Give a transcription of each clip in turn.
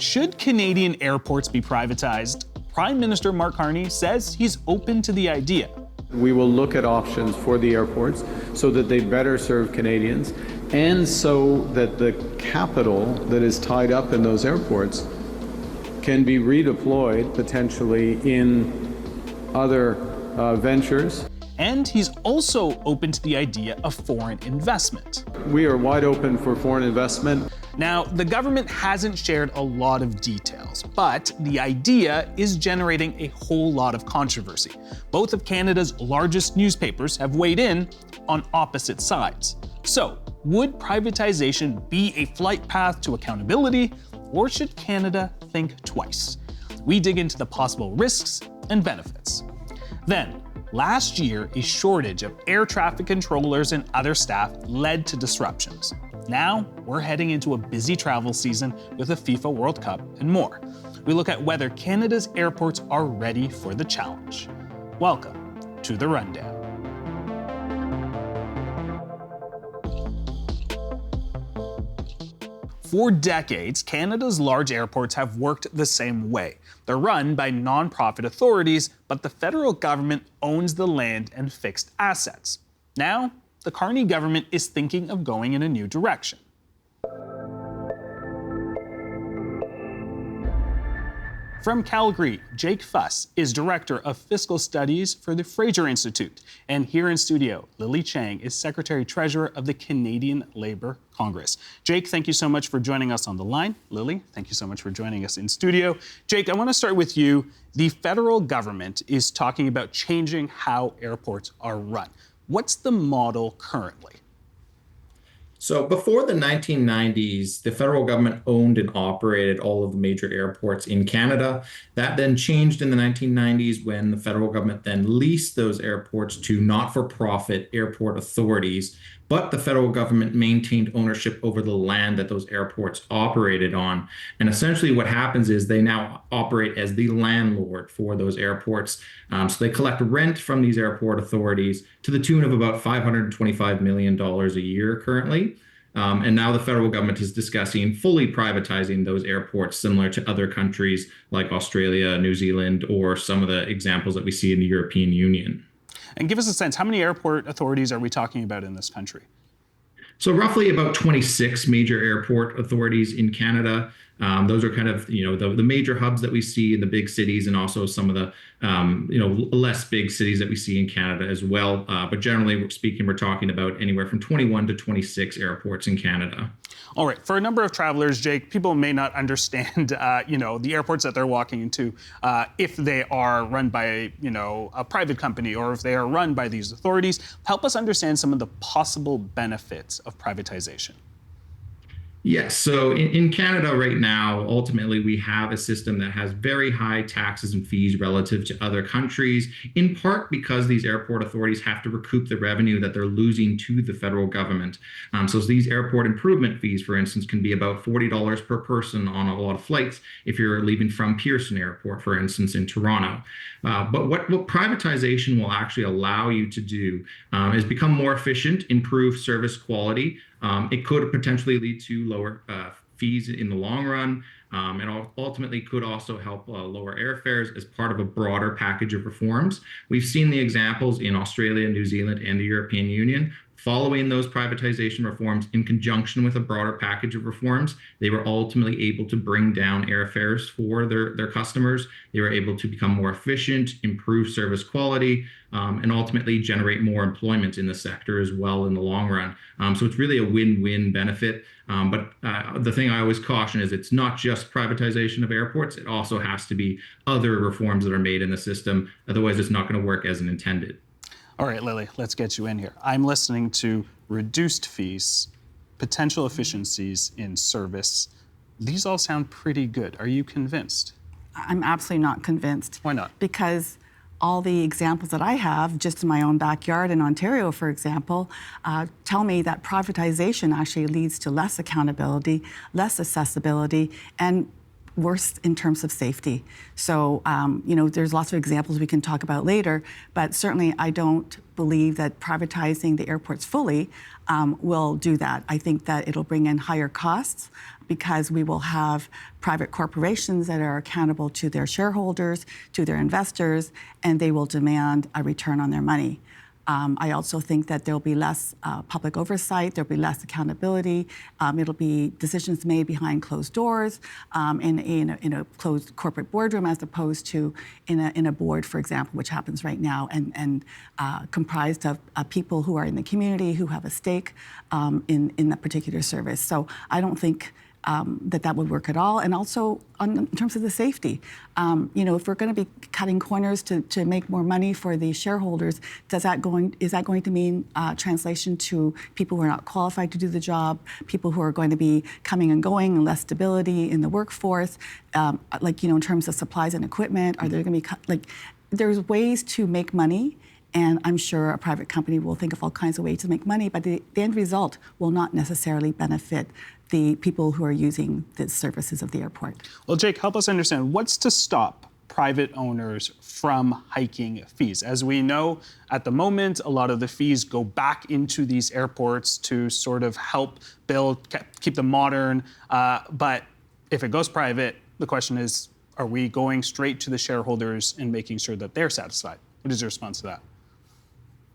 Should Canadian airports be privatized? Prime Minister Mark Carney says he's open to the idea. We will look at options for the airports so that they better serve Canadians and so that the capital that is tied up in those airports can be redeployed potentially in other ventures. And he's also open to the idea of foreign investment. We are wide open for foreign investment. Now, the government hasn't shared a lot of details, but the idea is generating a whole lot of controversy. Both of Canada's largest newspapers have weighed in on opposite sides. So, would privatization be a flight path to accountability, or should Canada think twice? We dig into the possible risks and benefits. Then, last year, a shortage of air traffic controllers and other staff led to disruptions. Now, we're heading into a busy travel season with the FIFA World Cup and more. We look at whether Canada's airports are ready for the challenge. Welcome to The Rundown. For decades, Canada's large airports have worked the same way. They're run by non-profit authorities, but the federal government owns the land and fixed assets. Now, the Carney government is thinking of going in a new direction. From Calgary, Jake Fuss is Director of Fiscal Studies for the Fraser Institute. And here in studio, Lily Chang is Secretary-Treasurer of the Canadian Labour Congress. Jake, thank you so much for joining us on the line. Lily, thank you so much for joining us in studio. Jake, I want to start with you. The federal government is talking about changing how airports are run. What's the model currently? So before the 1990s, the federal government owned and operated all of the major airports in Canada. That then changed in the 1990s when the federal government then leased those airports to not-for-profit airport authorities. But the federal government maintained ownership over the land that those airports operated on. And essentially what happens is they now operate as the landlord for those airports. So they collect rent from these airport authorities to the tune of about $525 million a year currently. And now the federal government is discussing fully privatizing those airports, similar to other countries like Australia, New Zealand, or some of the examples that we see in the European Union. And give us a sense, how many airport authorities are we talking about in this country? So roughly about 26 major airport authorities in Canada. Those are kind of, the major hubs that we see in the big cities, and also some of the, less big cities that we see in Canada as well. But generally speaking, we're talking about anywhere from 21 to 26 airports in Canada. All right. For a number of travelers, Jake, people may not understand, the airports that they're walking into, if they are run by, a private company or if they are run by these authorities. Help us understand some of the possible benefits of privatization. Yes. So in Canada right now, ultimately, we have a system that has very high taxes and fees relative to other countries, in part because these airport authorities have to recoup the revenue that they're losing to the federal government. So these airport improvement fees, for instance, can be about $40 per person on a lot of flights if you're leaving from Pearson Airport, for instance, in Toronto. But what privatization will actually allow you to do is become more efficient, improve service quality. It could potentially lead to lower fees in the long run, and ultimately could also help lower airfares as part of a broader package of reforms. We've seen the examples in Australia, New Zealand, and the European Union. Following those privatization reforms, in conjunction with a broader package of reforms, they were ultimately able to bring down airfares for their customers. They were able to become more efficient, improve service quality, and ultimately generate more employment in the sector as well in the long run. So it's really a win-win benefit. But the thing I always caution is it's not just privatization of airports. It also has to be other reforms that are made in the system. Otherwise, it's not going to work as intended. All right, Lily, let's get you in here. I'm listening to reduced fees, potential efficiencies in service. These all sound pretty good. Are you convinced? I'm absolutely not convinced. Why not? Because all the examples that I have, just in my own backyard in Ontario, for example, tell me that privatization actually leads to less accountability, less accessibility, and worse in terms of safety. So, there's lots of examples we can talk about later, but certainly I don't believe that privatizing the airports fully will do that. I think that it'll bring in higher costs because we will have private corporations that are accountable to their shareholders, to their investors, and they will demand a return on their money. I also think that there'll be less public oversight, there'll be less accountability, it'll be decisions made behind closed doors, in a closed corporate boardroom as opposed to in a board, for example, which happens right now, and comprised of people who are in the community, who have a stake in that particular service. So I don't think that would work at all. And also in terms of the safety, if we're going to be cutting corners to make more money for the shareholders, is that going to mean translation to people who are not qualified to do the job, people who are going to be coming and going, and less stability in the workforce, in terms of supplies and equipment? Are there going to be there's ways to make money? And I'm sure a private company will think of all kinds of ways to make money, but the end result will not necessarily benefit the people who are using the services of the airport. Well, Jake, help us understand what's to stop private owners from hiking fees. As we know, at the moment, a lot of the fees go back into these airports to sort of help keep them modern. But if it goes private, the question is, are we going straight to the shareholders and making sure that they're satisfied? What is your response to that?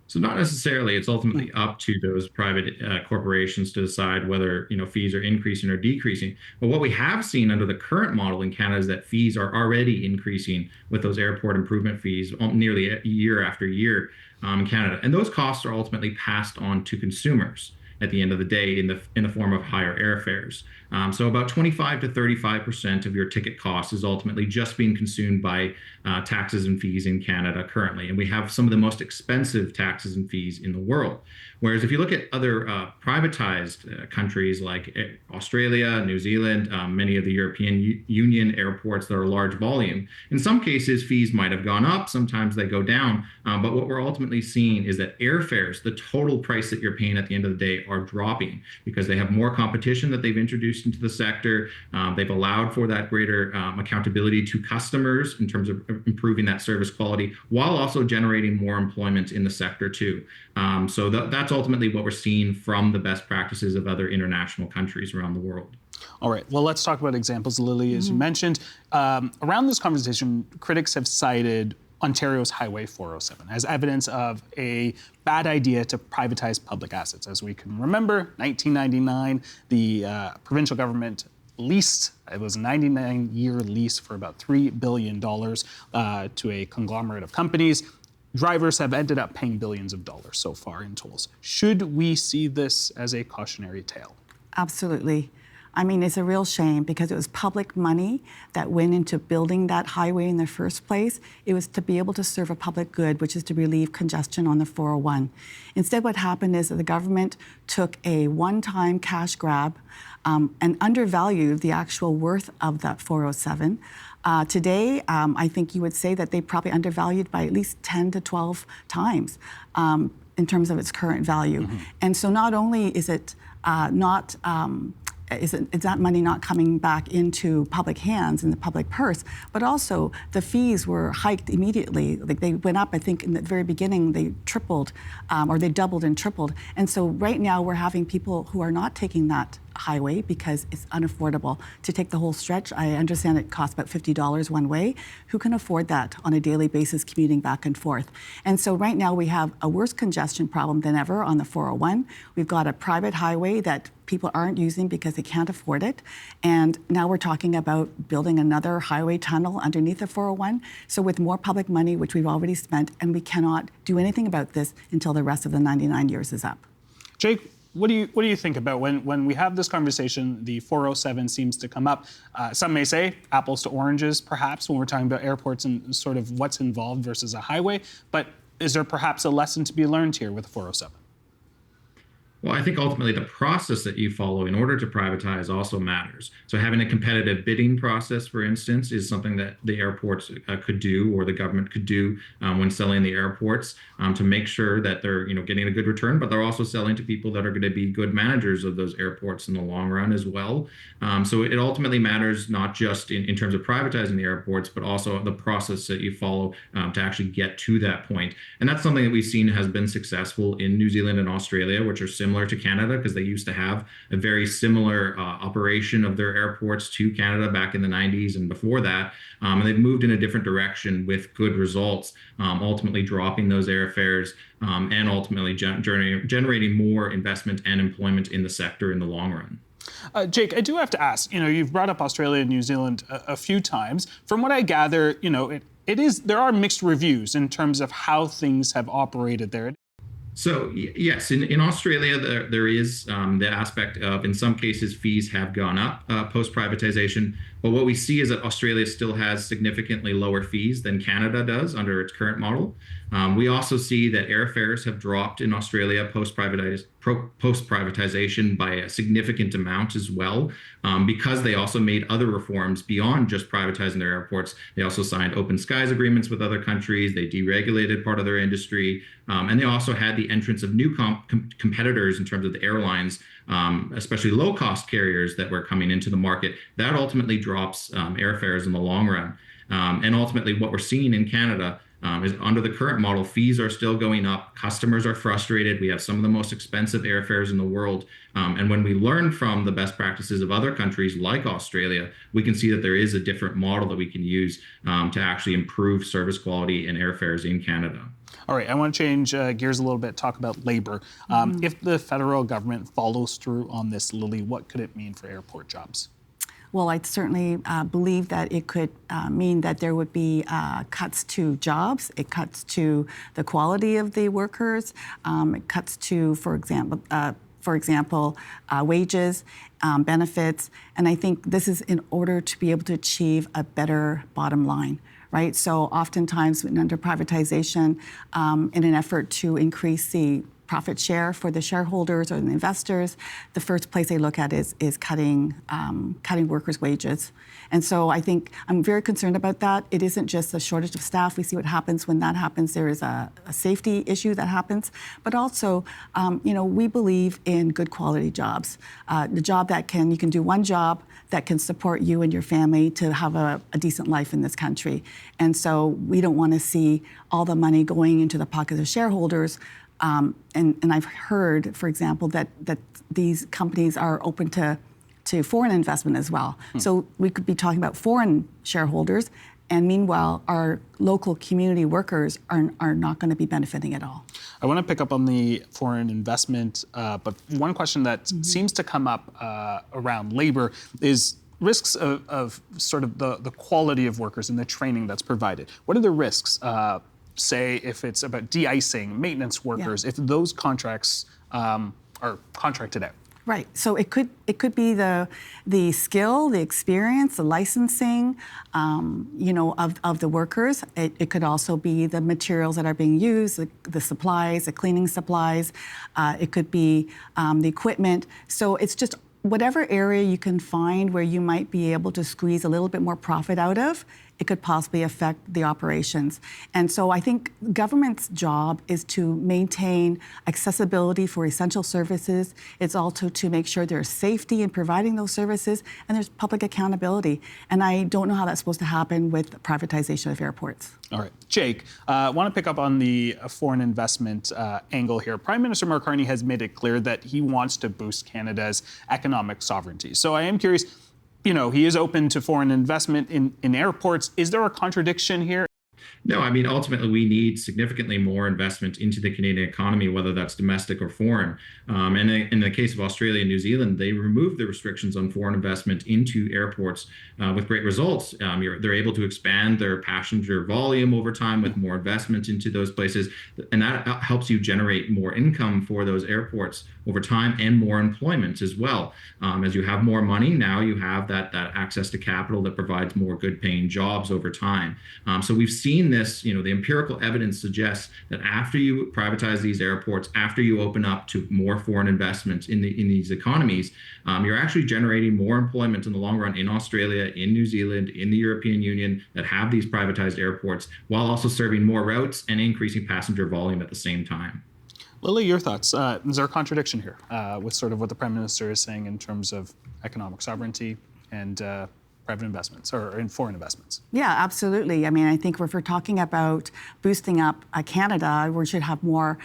So not necessarily. It's ultimately up to those private corporations to decide whether fees are increasing or decreasing. But what we have seen under the current model in Canada is that fees are already increasing with those airport improvement fees nearly year after year in Canada, and those costs are ultimately passed on to consumers at the end of the day in the form of higher airfares. So about 25 to 35% of your ticket cost is ultimately just being consumed by taxes and fees in Canada currently. And we have some of the most expensive taxes and fees in the world. Whereas if you look at other privatized countries like Australia, New Zealand, many of the European Union airports that are large volume, in some cases fees might have gone up, sometimes they go down. But what we're ultimately seeing is that airfares, the total price that you're paying at the end of the day, are dropping because they have more competition that they've introduced into the sector. They've allowed for that greater accountability to customers in terms of improving that service quality while also generating more employment in the sector too. So that's ultimately what we're seeing from the best practices of other international countries around the world. All right, well, let's talk about examples, Lily, as you mentioned. Around this conversation, critics have cited Ontario's Highway 407 as evidence of a bad idea to privatize public assets. As we can remember, 1999, the provincial government leased, it was a 99-year lease for about $3 billion to a conglomerate of companies. Drivers have ended up paying billions of dollars so far in tolls. Should we see this as a cautionary tale? Absolutely. I mean, it's a real shame because it was public money that went into building that highway in the first place. It was to be able to serve a public good, which is to relieve congestion on the 401. Instead, what happened is that the government took a one-time cash grab and undervalued the actual worth of that 407. Today, I think you would say that they probably undervalued by at least 10 to 12 times in terms of its current value. And so not only is it is that money not coming back into public hands in the public purse, but also the fees were hiked immediately. Like they went up, I think in the very beginning, they tripled or they doubled and tripled. And so right now we're having people who are not taking that highway because it's unaffordable to take the whole stretch. I understand it costs about $50 one way. Who can afford that on a daily basis commuting back and forth? And so right now we have a worse congestion problem than ever on the 401. We've got a private highway that people aren't using because they can't afford it. And now we're talking about building another highway tunnel underneath the 401. So with more public money, which we've already spent, and we cannot do anything about this until the rest of the 99 years is up. Jake, what do you think about when we have this conversation, the 407 seems to come up. Some may say apples to oranges, perhaps, when we're talking about airports and sort of what's involved versus a highway. But is there perhaps a lesson to be learned here with the 407? Well, I think ultimately the process that you follow in order to privatize also matters. So having a competitive bidding process, for instance, is something that the airports could do, or the government could do when selling the airports, to make sure that they're getting a good return, but they're also selling to people that are going to be good managers of those airports in the long run as well. So it ultimately matters not just in terms of privatizing the airports, but also the process that you follow to actually get to that point. And that's something that we've seen has been successful in New Zealand and Australia, which are similar to Canada, because they used to have a very similar operation of their airports to Canada back in the 90s and before that. And they've moved in a different direction with good results, ultimately dropping those airfares and ultimately generating more investment and employment in the sector in the long run. Jake, I do have to ask, you've brought up Australia and New Zealand a few times. From what I gather, there are mixed reviews in terms of how things have operated there. So yes, in Australia, there is the aspect of, in some cases, fees have gone up post-privatization. But what we see is that Australia still has significantly lower fees than Canada does under its current model. We also see that airfares have dropped in Australia post-privatization by a significant amount as well, because they also made other reforms beyond just privatizing their airports. They also signed open skies agreements with other countries. They deregulated part of their industry. And they also had the entrance of new competitors in terms of the airlines, especially low-cost carriers that were coming into the market. That ultimately drops airfares in the long run. And ultimately, what we're seeing in Canada is under the current model, fees are still going up. Customers are frustrated. We have some of the most expensive airfares in the world. And when we learn from the best practices of other countries like Australia, we can see that there is a different model that we can use to actually improve service quality and airfares in Canada. All right, I want to change gears a little bit, talk about labor. If the federal government follows through on this, Lily, what could it mean for airport jobs? Well, I certainly believe that it could mean that there would be cuts to jobs. It cuts to the quality of the workers. It cuts to, for example, wages, benefits. And I think this is in order to be able to achieve a better bottom line. Right? So oftentimes under privatization, in an effort to increase the profit share for the shareholders or the investors, the first place they look at is cutting workers' wages. And so I think I'm very concerned about that. It isn't just a shortage of staff. We see what happens when that happens. There is a safety issue that happens. But also, we believe in good quality jobs. The job you can do one job that can support you and your family to have a decent life in this country. And so we don't want to see all the money going into the pockets of shareholders. And I've heard, for example, that these companies are open to foreign investment as well. So we could be talking about foreign shareholders, and meanwhile, our local community workers are not going to be benefiting at all. I want to pick up on the foreign investment, but one question that seems to come up around labor is risks of sort of the quality of workers and the training that's provided. What are the risks? Say if it's about de-icing, maintenance workers, if those contracts are contracted out. Right. So it could be the skill, the experience, the licensing, of the workers. It could also be the materials that are being used, the supplies, the cleaning supplies. It could be the equipment. So it's just whatever area you can find where you might be able to squeeze a little bit more profit out of, it could possibly affect the operations. And so I think government's job is to maintain accessibility for essential services. It's also to make sure there's safety in providing those services, and there's public accountability. And I don't know how that's supposed to happen with privatization of airports. All right. Jake, I want to pick up on the foreign investment angle here. Prime Minister Mark Carney has made it clear that he wants to boost Canada's economic sovereignty. So I am curious, he is open to foreign investment in airports. Is there a contradiction here? No, I mean, ultimately, we need significantly more investment into the Canadian economy, whether that's domestic or foreign. And in the case of Australia and New Zealand, they removed the restrictions on foreign investment into airports with great results. They're able to expand their passenger volume over time with more investment into those places. And that helps you generate more income for those airports over time and more employment as well. As you have more money, now you have that access to capital that provides more good paying jobs over time. So we've seen seen this, the empirical evidence suggests that after you privatize these airports, after you open up to more foreign investments in these economies, you're actually generating more employment in the long run in Australia, in New Zealand, in the European Union that have these privatized airports, while also serving more routes and increasing passenger volume at the same time. Lily, your thoughts? Is there a contradiction here with sort of what the Prime Minister is saying in terms of economic sovereignty and private investments or in foreign investments? Yeah, absolutely. I mean, I think if we're talking about boosting up Canada, we should have more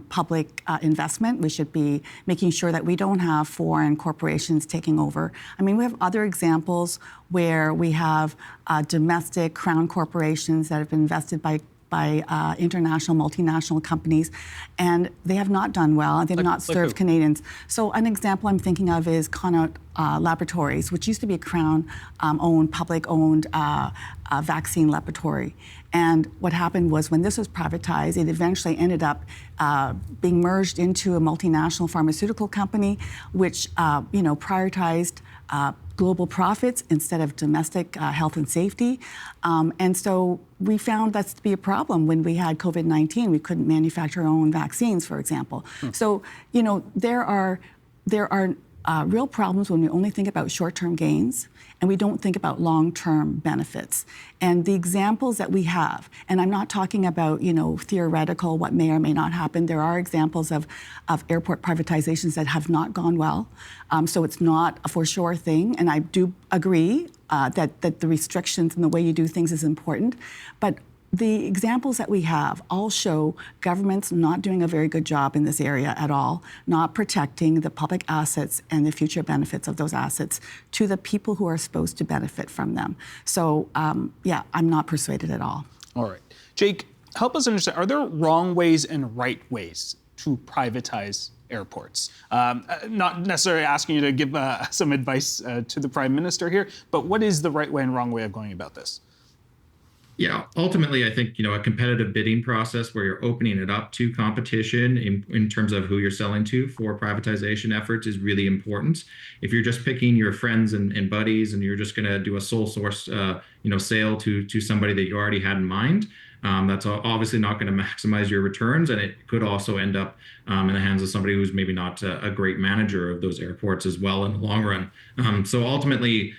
public investment. We should be making sure that we don't have foreign corporations taking over. I mean, we have other examples where we have domestic crown corporations that have been invested by international, multinational companies, and they have not done well. They've not served Canadians. So an example I'm thinking of is Carney Laboratories, which used to be a Crown-owned, public-owned vaccine laboratory. And what happened was when this was privatized, it eventually ended up being merged into a multinational pharmaceutical company, which prioritized global profits instead of domestic health and safety. And so we found that to be a problem when we had COVID-19. We couldn't manufacture our own vaccines, for example. So, there are real problems when we only think about short-term gains and we don't think about long-term benefits. And the examples that we have, and I'm not talking about, theoretical, what may or may not happen. There are examples of airport privatizations that have not gone well. So it's not a for sure thing. And I do agree that the restrictions and the way you do things is important. But the examples that we have all show governments not doing a very good job in this area at all, not protecting the public assets and the future benefits of those assets to the people who are supposed to benefit from them. So, I'm not persuaded at all. All right. Jake, help us understand, are there wrong ways and right ways to privatize airports? Not necessarily asking you to give some advice to the Prime Minister here, but what is the right way and wrong way of going about this? Yeah, ultimately, I think, a competitive bidding process where you're opening it up to competition in terms of who you're selling to for privatization efforts is really important. If you're just picking your friends and buddies and you're just going to do a sole source, sale to somebody that you already had in mind, that's obviously not going to maximize your returns, and it could also end up in the hands of somebody who's maybe not a great manager of those airports as well in the long run. So ultimately,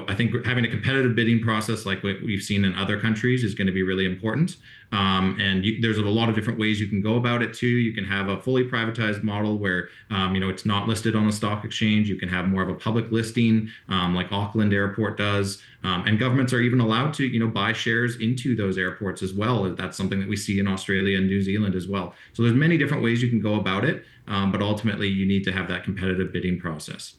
I think having a competitive bidding process like what we've seen in other countries is going to be really important. There's a lot of different ways you can go about it too. You can have a fully privatized model where, it's not listed on the stock exchange. You can have more of a public listing, like Auckland Airport does. And governments are even allowed to, buy shares into those airports as well. That's something that we see in Australia and New Zealand as well. So there's many different ways you can go about it. But ultimately, you need to have that competitive bidding process.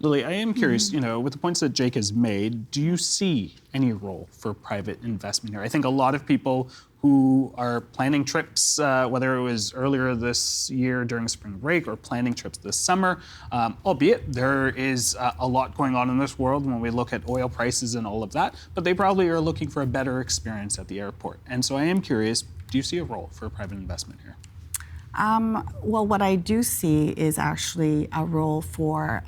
Lily, I am curious, with the points that Jake has made, do you see any role for private investment here? I think a lot of people who are planning trips, whether it was earlier this year during spring break or planning trips this summer, albeit there is a lot going on in this world when we look at oil prices and all of that, but they probably are looking for a better experience at the airport. And so I am curious, do you see a role for private investment here? Well, what I do see is actually a role for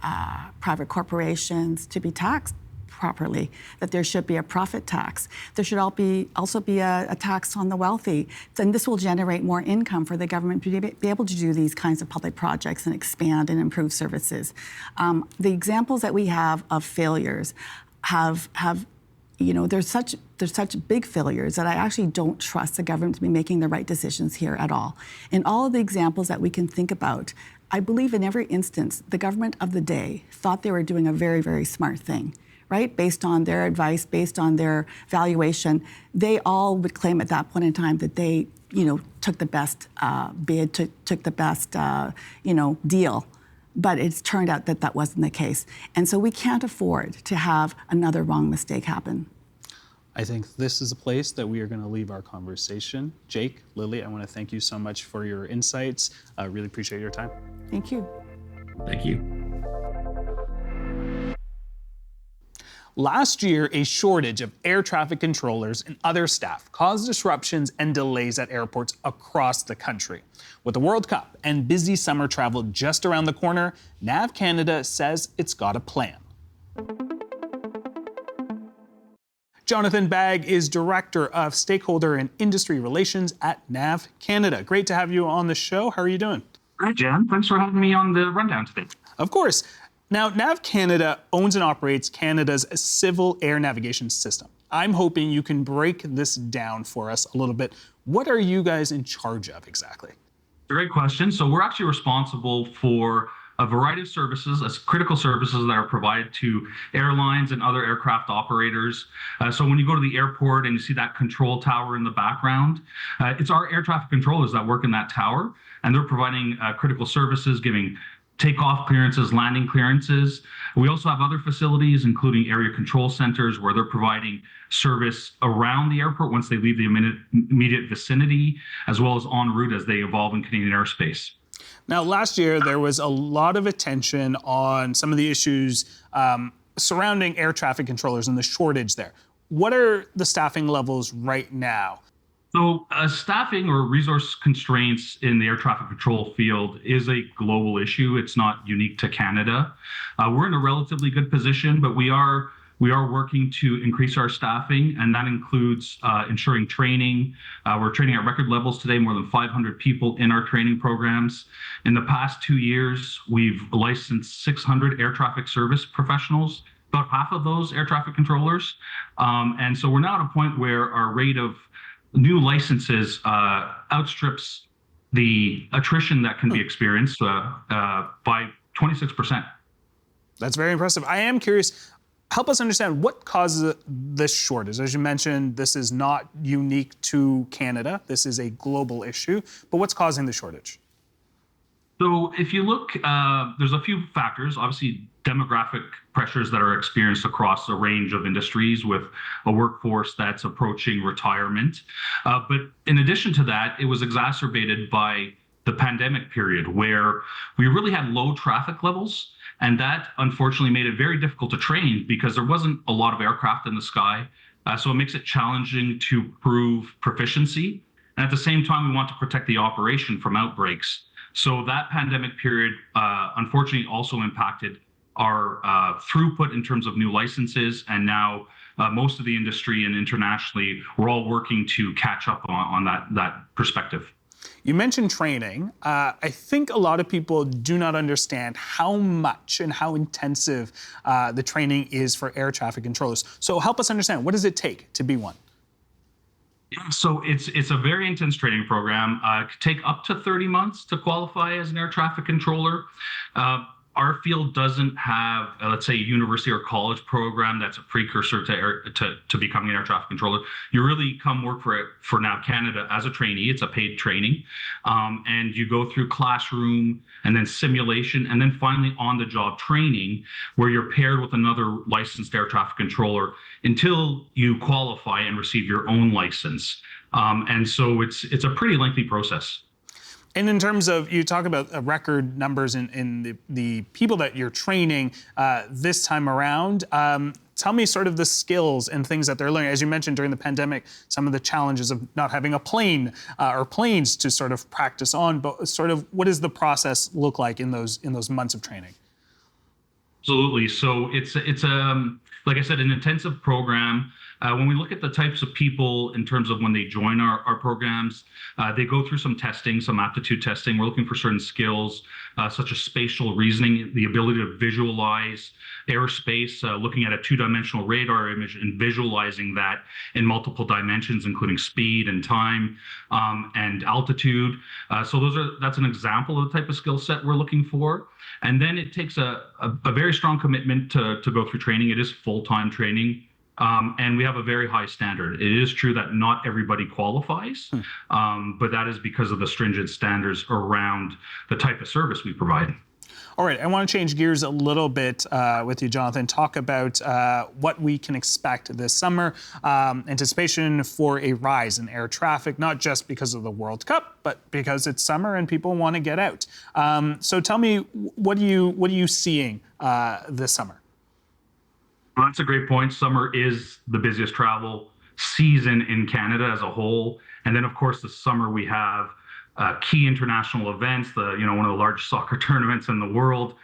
private corporations to be taxed properly, that there should be a profit tax. There should also be a tax on the wealthy. And this will generate more income for the government to be able to do these kinds of public projects and expand and improve services. The examples that we have of failures have there's such big failures that I actually don't trust the government to be making the right decisions here at all. In all of the examples that we can think about, I believe in every instance, the government of the day thought they were doing a very, very smart thing, right? Based on their advice, based on their valuation, they all would claim at that point in time that they, took the best bid, took the best, deal. But it's turned out that that wasn't the case. And so we can't afford to have another wrong mistake happen. I think this is a place that we are going to leave our conversation. Jake, Lily, I want to thank you so much for your insights. I really appreciate your time. Thank you. Thank you. Last year, a shortage of air traffic controllers and other staff caused disruptions and delays at airports across the country. With the World Cup and busy summer travel just around the corner, NAV Canada says it's got a plan. Jonathan Bagg is Director of Stakeholder and Industry Relations at NAV Canada. Great to have you on the show. How are you doing? Hi, Jen. Thanks for having me on the rundown today. Of course. Now, NAV Canada owns and operates Canada's civil air navigation system. I'm hoping you can break this down for us a little bit. What are you guys in charge of exactly? Great question. So we're actually responsible for a variety of services, as critical services that are provided to airlines and other aircraft operators. So when you go to the airport and you see that control tower in the background, it's our air traffic controllers that work in that tower, and they're providing critical services, giving takeoff clearances, landing clearances. We also have other facilities, including area control centers, where they're providing service around the airport once they leave the immediate vicinity, as well as en route as they evolve in Canadian airspace. Now, last year, there was a lot of attention on some of the issues surrounding air traffic controllers and the shortage there. What are the staffing levels right now? So staffing or resource constraints in the air traffic control field is a global issue. It's not unique to Canada. We're in a relatively good position, but we are working to increase our staffing, and that includes ensuring training. We're training at record levels today, more than 500 people in our training programs. In the past 2 years, we've licensed 600 air traffic service professionals, about half of those air traffic controllers. And so we're now at a point where our rate of new licenses outstrips the attrition that can be experienced by 26%. That's very impressive. I am curious, help us understand what causes this shortage. As you mentioned, this is not unique to Canada. This is a global issue, but what's causing the shortage? So if you look, there's a few factors. Obviously, demographic pressures that are experienced across a range of industries with a workforce that's approaching retirement. But in addition to that, it was exacerbated by the pandemic period where we really had low traffic levels. And that unfortunately made it very difficult to train because there wasn't a lot of aircraft in the sky. So it makes it challenging to prove proficiency. And at the same time, we want to protect the operation from outbreaks. So that pandemic period, unfortunately, also impacted our throughput in terms of new licenses. And now most of the industry and internationally, we're all working to catch up on that perspective. You mentioned training. I think a lot of people do not understand how much and how intensive the training is for air traffic controllers. So help us understand, what does it take to be one? So it's a very intense training program. It could take up to 30 months to qualify as an air traffic controller. Our field doesn't have, let's say, a university or college program that's a precursor to becoming an air traffic controller. You really come work for NAV Canada as a trainee. It's a paid training. And you go through classroom and then simulation and then finally on-the-job training where you're paired with another licensed air traffic controller until you qualify and receive your own license. And so it's a pretty lengthy process. And in terms of, you talk about record numbers in the people that you're training this time around. Tell me sort of the skills and things that they're learning. As you mentioned during the pandemic, some of the challenges of not having a plane or planes to sort of practice on, but sort of what does the process look like in those months of training? Absolutely. So it's like I said, an intensive program. When we look at the types of people in terms of when they join our programs, they go through some testing, some aptitude testing. We're looking for certain skills, such as spatial reasoning, the ability to visualize airspace, looking at a two-dimensional radar image and visualizing that in multiple dimensions, including speed and time and altitude. So that's an example of the type of skill set we're looking for. And then it takes a very strong commitment to go through training. It is full-time training. And we have a very high standard. It is true that not everybody qualifies, but that is because of the stringent standards around the type of service we provide. All right, I want to change gears a little bit with you, Jonathan. Talk about what we can expect this summer. Anticipation for a rise in air traffic, not just because of the World Cup, but because it's summer and people want to get out. So tell me, what are you seeing this summer? Well, that's a great point. Summer is the busiest travel season in Canada as a whole. And then, of course, this summer we have key international events, one of the largest soccer tournaments in the world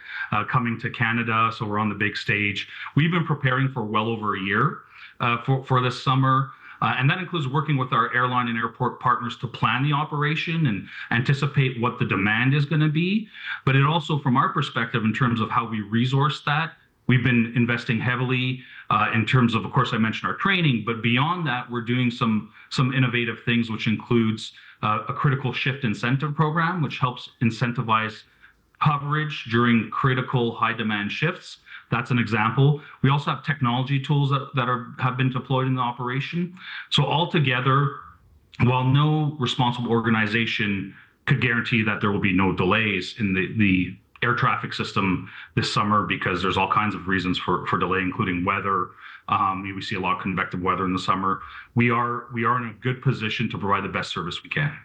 coming to Canada. So we're on the big stage. We've been preparing for well over a year. for this summer. And that includes working with our airline and airport partners to plan the operation and anticipate what the demand is going to be. But it also, from our perspective, in terms of how we resource that, we've been investing heavily in terms of course, I mentioned our training, but beyond that, we're doing some innovative things, which includes a critical shift incentive program, which helps incentivize coverage during critical high demand shifts. That's an example. We also have technology tools that have been deployed in the operation. So altogether, while no responsible organization could guarantee that there will be no delays in the air traffic system this summer, because there's all kinds of reasons for delay, including weather. We see a lot of convective weather in the summer. We are in a good position to provide the best service we can.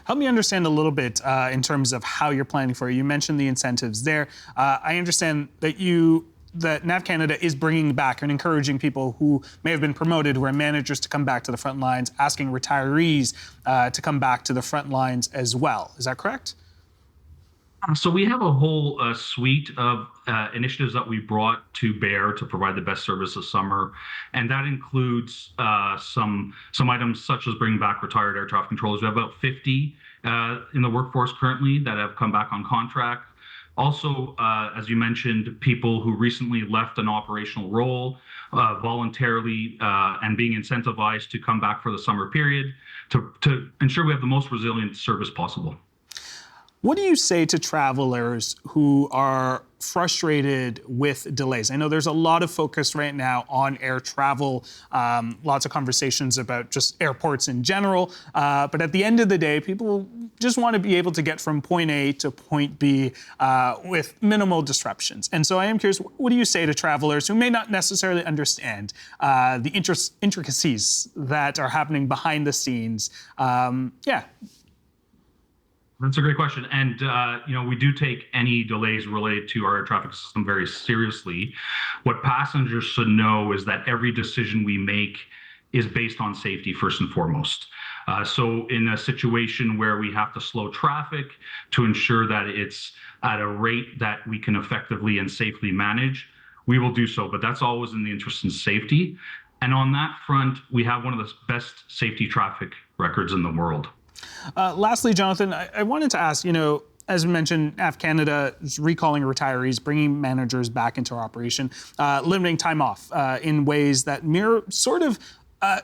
Help me understand a little bit in terms of how you're planning for it. You mentioned the incentives there. I understand that NAV Canada is bringing back and encouraging people who may have been promoted, who are managers, to come back to the front lines, asking retirees to come back to the front lines as well. Is that correct? So we have a whole suite of initiatives that we brought to bear to provide the best service this summer, and that includes some items such as bringing back retired air traffic controllers. We have about 50 in the workforce currently that have come back on contract. Also, as you mentioned, people who recently left an operational role voluntarily and being incentivized to come back for the summer period to ensure we have the most resilient service possible. What do you say to travelers who are frustrated with delays? I know there's a lot of focus right now on air travel, lots of conversations about just airports in general, but at the end of the day, people just want to be able to get from point A to point B with minimal disruptions. And so I am curious, what do you say to travelers who may not necessarily understand the intricacies that are happening behind the scenes? That's a great question. And, we do take any delays related to our air traffic system very seriously. What passengers should know is that every decision we make is based on safety first and foremost. So in a situation where we have to slow traffic to ensure that it's at a rate that we can effectively and safely manage, we will do so. But that's always in the interest of safety. And on that front, we have one of the best safety traffic records in the world. Lastly, Jonathan, I wanted to ask, as mentioned, NAV Canada is recalling retirees, bringing managers back into operation, limiting time off in ways that mirror sort of,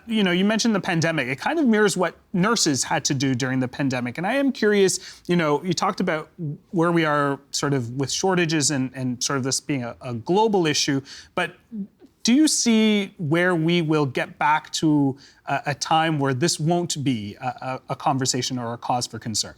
you mentioned the pandemic. It kind of mirrors what nurses had to do during the pandemic. And I am curious, you talked about where we are sort of with shortages and sort of this being a global issue, but do you see where we will get back to a time where this won't be a conversation or a cause for concern?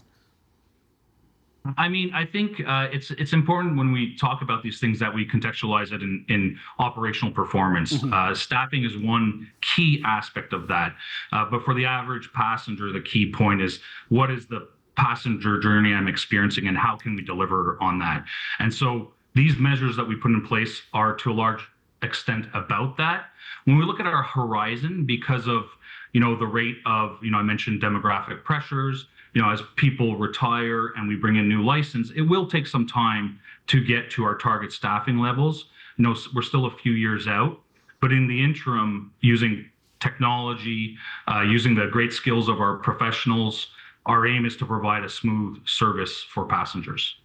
I mean, I think it's important when we talk about these things that we contextualize it in operational performance. Mm-hmm. Staffing is one key aspect of that. But for the average passenger, the key point is, what is the passenger journey I'm experiencing and how can we deliver on that? And so these measures that we put in place are to a large extent about that. When we look at our horizon, because of the rate of I mentioned demographic pressures, as people retire and we bring in new license, it will take some time to get to our target staffing levels. We're still a few years out, but in the interim, using technology, using the great skills of our professionals, our aim is to provide a smooth service for passengers.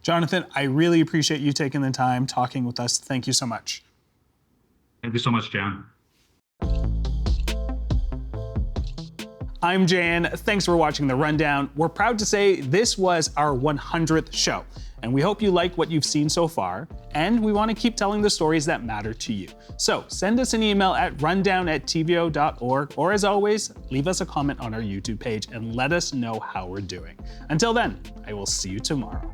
Jonathan, I really appreciate you taking the time talking with us. Thank you so much. Thank you so much, Jan. I'm Jan. Thanks for watching The Rundown. We're proud to say this was our 100th show, and we hope you like what you've seen so far, and we want to keep telling the stories that matter to you. So send us an email at rundown@tvo.org, or as always, leave us a comment on our YouTube page and let us know how we're doing. Until then, I will see you tomorrow.